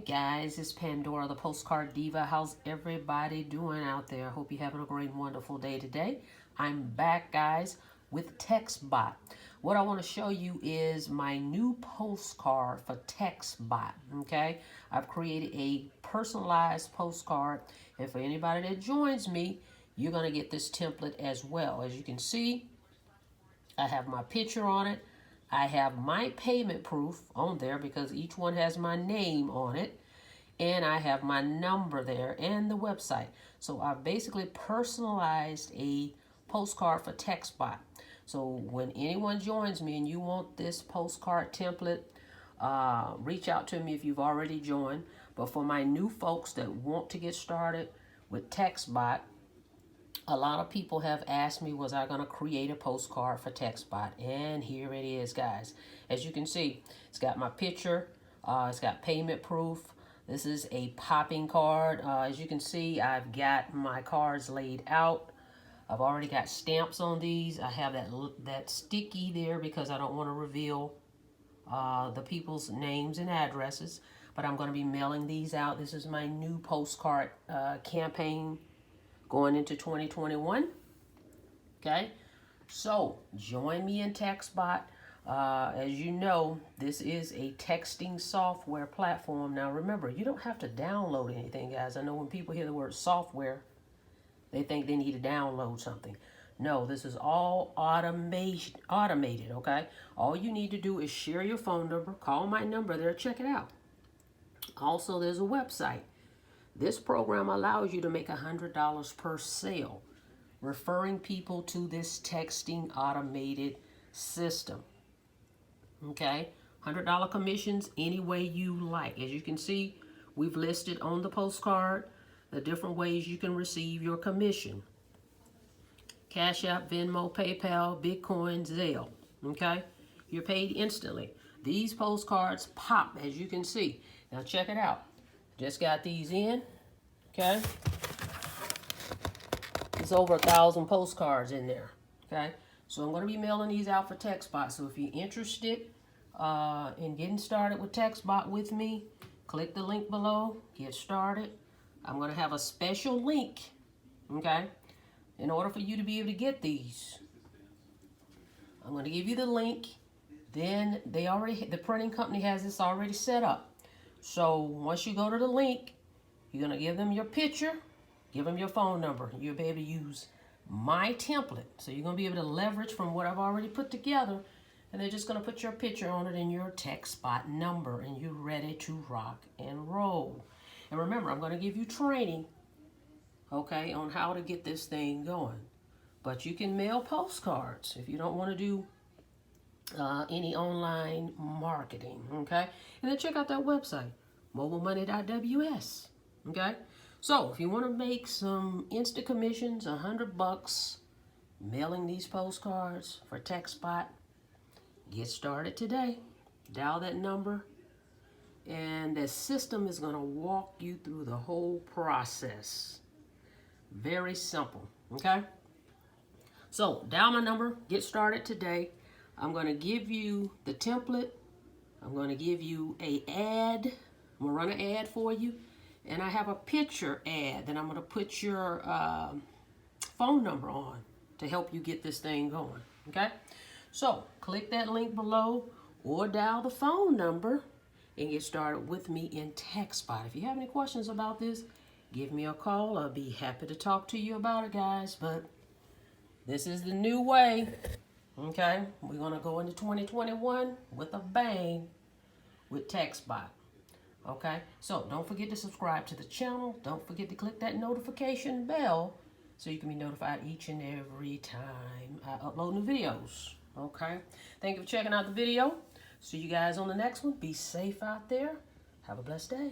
Guys, it's Pandora, the Postcard Diva. How's everybody doing out there? I hope you're having a great and wonderful day today. I'm back, guys, with TextBot. What I want to show you is my new postcard for TextBot, okay? I've created a personalized postcard, and for anybody that joins me, you're going to get this template as well. As you can see, I have my picture on it. I have my payment proof on there because each one has my name on it. And I have my number there and the website. So I basically personalized a postcard for TextBot. So when anyone joins me and you want this postcard template, reach out to me if you've already joined. But for my new folks that want to get started with TextBot, a lot of people have asked me, was I going to create a postcard for TextBot? And here it is, guys. As you can see, it's got my picture. It's got payment proof. This is a popping card. As you can see, I've got my cards laid out. I've already got stamps on these. I have that sticky there because I don't want to reveal the people's names and addresses. But I'm going to be mailing these out. This is my new postcard campaign going into 2021. Okay, so join me in TextBot. As you know, this is a texting software platform. Now remember, you don't have to download anything, guys. I know when people hear the word software, they think they need to download something. No, this is all automated, okay? All you need to do is share your phone number, call my number there, check it out. Also, there's a website. This program allows you to make $100 per sale, referring people to this texting automated system. Okay, $100 commissions any way you like. As you can see, we've listed on the postcard the different ways you can receive your commission. Cash App, Venmo, PayPal, Bitcoin, Zelle. Okay, you're paid instantly. These postcards pop, as you can see. Now check it out. Just got these in, okay? There's over 1,000 postcards in there, okay? So I'm going to be mailing these out for TextBot. So if you're interested in getting started with TextBot with me, click the link below, get started. I'm going to have a special link, okay? In order for you to be able to get these, I'm going to give you the link. Then the printing company has this already set up. So once you go to the link, you're going to give them your picture, give them your phone number. You'll be able to use my template. So you're going to be able to leverage from what I've already put together. And they're just going to put your picture on it and your TextBot number. And you're ready to rock and roll. And remember, I'm going to give you training, okay, on how to get this thing going. But you can mail postcards if you don't want to do any online marketing, okay? And then check out that website, mobilemoney.ws, okay? So if you want to make some instant commissions, $100 mailing these postcards for TextBot, get started today. Dial that number, and the system is going to walk you through the whole process. Very simple, okay? So dial my number, get started today. I'm going to give you the template. I'm going to give you an ad. I'm going to run an ad for you. And I have a picture ad that I'm going to put your phone number on to help you get this thing going. Okay? So click that link below or dial the phone number and get started with me in TextBot. If you have any questions about this, give me a call. I'll be happy to talk to you about it, guys. But this is the new way. Okay, we're going to go into 2021 with a bang with TextBot. Okay, so don't forget to subscribe to the channel. Don't forget to click that notification bell so you can be notified each and every time I upload new videos. Okay, thank you for checking out the video. See you guys on the next one. Be safe out there. Have a blessed day.